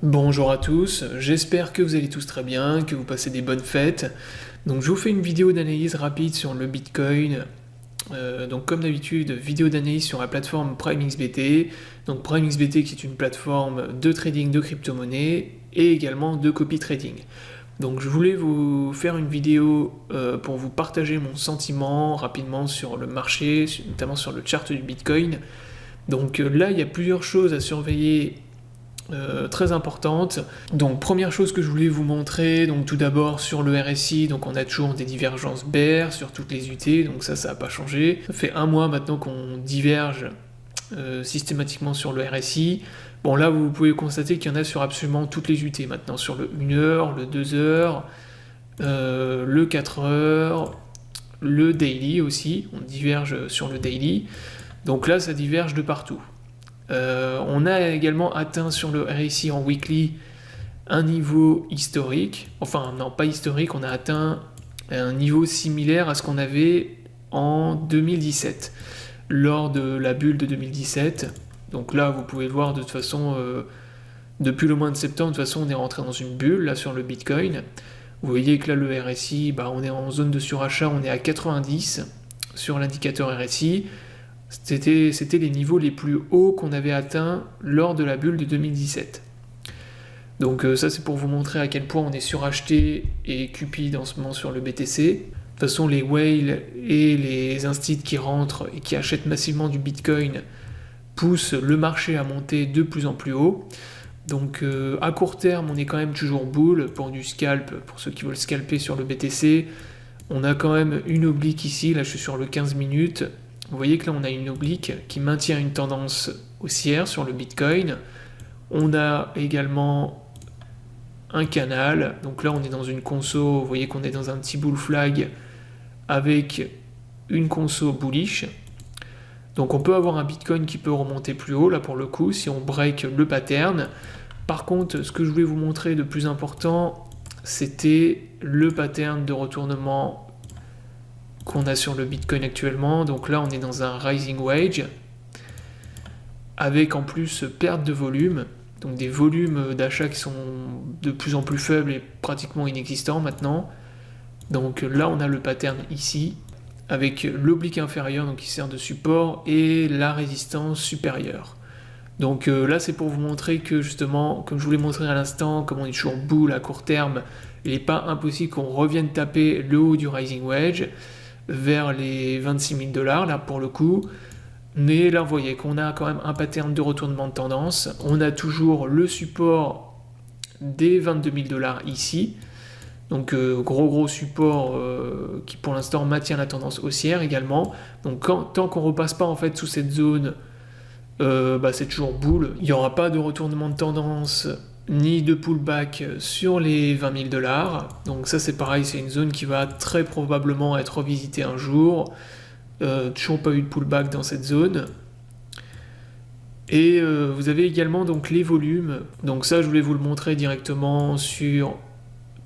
Bonjour à tous, j'espère que vous allez tous très bien, que vous passez des bonnes fêtes. Donc je vous fais une vidéo d'analyse rapide sur le Bitcoin. Donc comme d'habitude, vidéo d'analyse sur la plateforme PrimeXBT. Donc PrimeXBT qui est une plateforme de trading de crypto-monnaies et également de copy trading. Donc je voulais vous faire une vidéo pour vous partager mon sentiment rapidement sur le marché, notamment sur le chart du Bitcoin. Donc là, il y a plusieurs choses à surveiller très importante. Donc première chose que je voulais vous montrer, donc tout d'abord sur le RSI, donc on a toujours des divergences bear sur toutes les UT, donc ça n'a pas changé. Ça fait un mois maintenant qu'on diverge systématiquement sur le RSI. Bon là vous pouvez constater qu'il y en a sur absolument toutes les UT maintenant, sur le 1 heure, le 2 heures, le 4 heures, le daily aussi, on diverge sur le daily. Donc là ça diverge de partout. On a également atteint sur le RSI en weekly un niveau historique, enfin non pas historique, on a atteint un niveau similaire à ce qu'on avait en 2017, lors de la bulle de 2017. Donc là vous pouvez le voir de toute façon, depuis le mois de septembre, de toute façon on est rentré dans une bulle là sur le Bitcoin. Vous voyez que là le RSI, on est en zone de surachat, on est à 90 sur l'indicateur RSI. C'était les niveaux les plus hauts qu'on avait atteints lors de la bulle de 2017. Donc ça c'est pour vous montrer à quel point on est suracheté et cupide en ce moment sur le BTC. De toute façon les whales et les instituts qui rentrent et qui achètent massivement du Bitcoin poussent le marché à monter de plus en plus haut. Donc à court terme on est quand même toujours bull pour du scalp, pour ceux qui veulent scalper sur le BTC. On a quand même une oblique ici, là je suis sur le 15 minutes. Vous voyez que là on a une oblique qui maintient une tendance haussière sur le Bitcoin. On a également un canal, donc là on est dans une conso, vous voyez qu'on est dans un petit bull flag avec une conso bullish. Donc on peut avoir un Bitcoin qui peut remonter plus haut là pour le coup si on break le pattern. Par contre ce que je voulais vous montrer de plus important, c'était le pattern de retournement qu'on a sur le Bitcoin actuellement. Donc là on est dans un rising wedge avec en plus perte de volume, donc des volumes d'achat qui sont de plus en plus faibles et pratiquement inexistants maintenant. Donc là on a le pattern ici avec l'oblique inférieur donc qui sert de support et la résistance supérieure. Donc là c'est pour vous montrer que justement, comme je vous l'ai montré à l'instant, comme on est toujours bull à court terme, il n'est pas impossible qu'on revienne taper le haut du rising wedge vers les 26 000 $ là pour le coup. Mais là vous voyez qu'on a quand même un pattern de retournement de tendance. On a toujours le support des 22 000 $ ici. Donc gros support qui pour l'instant maintient la tendance haussière également. Donc tant qu'on repasse pas en fait sous cette zone, c'est toujours bull. Il n'y aura pas de retournement de tendance ni de pullback sur les 20 000 $. Donc ça c'est pareil, c'est une zone qui va très probablement être revisitée un jour. Toujours pas eu de pullback dans cette zone. Et vous avez également donc les volumes. Donc ça je voulais vous le montrer directement sur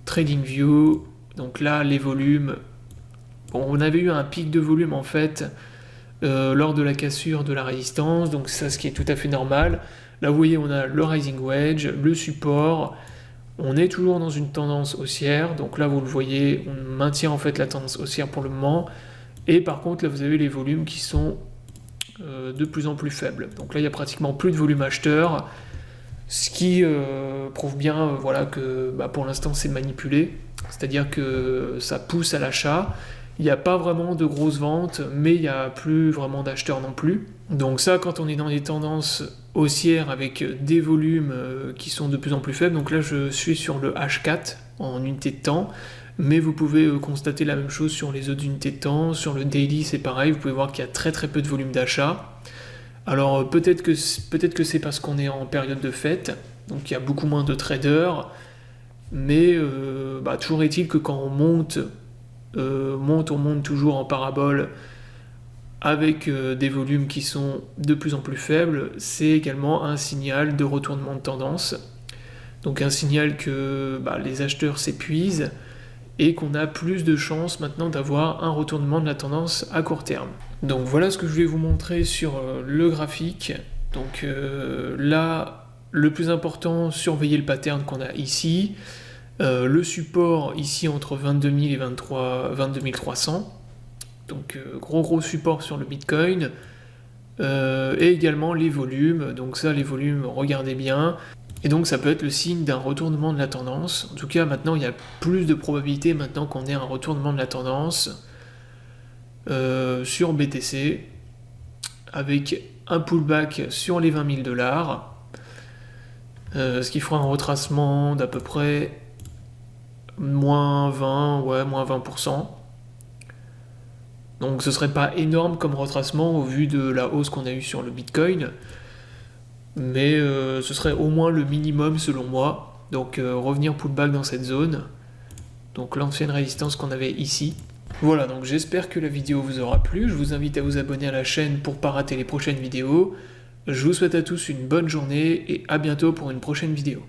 TradingView. Donc là les volumes. Bon, on avait eu un pic de volume en fait lors de la cassure de la résistance. Donc ça ce qui est tout à fait normal. Là vous voyez on a le rising wedge, le support, on est toujours dans une tendance haussière, donc là vous le voyez, on maintient en fait la tendance haussière pour le moment, et par contre là vous avez les volumes qui sont de plus en plus faibles. Donc là il n'y a pratiquement plus de volume acheteur, ce qui prouve bien voilà, que pour l'instant c'est manipulé, c'est-à-dire que ça pousse à l'achat. Il n'y a pas vraiment de grosses ventes, mais il n'y a plus vraiment d'acheteurs non plus. Donc ça, quand on est dans des tendances haussières avec des volumes qui sont de plus en plus faibles, donc là je suis sur le H4 en unité de temps, mais vous pouvez constater la même chose sur les autres unités de temps. Sur le daily c'est pareil, vous pouvez voir qu'il y a très peu de volume d'achat. Alors peut-être que c'est parce qu'on est en période de fête, donc il y a beaucoup moins de traders, mais toujours est-il que quand on monte toujours en parabole avec des volumes qui sont de plus en plus faibles, c'est également un signal de retournement de tendance. Donc un signal que les acheteurs s'épuisent et qu'on a plus de chances maintenant d'avoir un retournement de la tendance à court terme. Donc voilà ce que je voulais vous montrer sur le graphique. Donc là, le plus important, surveiller le pattern qu'on a ici. Le support ici entre 22 000 et 22 300. Donc gros support sur le Bitcoin. Et également les volumes. Donc ça, les volumes, regardez bien. Et donc ça peut être le signe d'un retournement de la tendance. En tout cas, maintenant, il y a plus de probabilité maintenant qu'on ait un retournement de la tendance sur BTC, avec un pullback sur les 20 000 $, ce qui fera un retracement d'à peu près moins 20%. Donc ce serait pas énorme comme retracement au vu de la hausse qu'on a eue sur le Bitcoin, mais ce serait au moins le minimum selon moi. Donc revenir pullback dans cette zone, donc l'ancienne résistance qu'on avait ici. Voilà, donc j'espère que la vidéo vous aura plu. Je vous invite à vous abonner à la chaîne pour ne pas rater les prochaines vidéos. Je vous souhaite à tous une bonne journée et à bientôt pour une prochaine vidéo.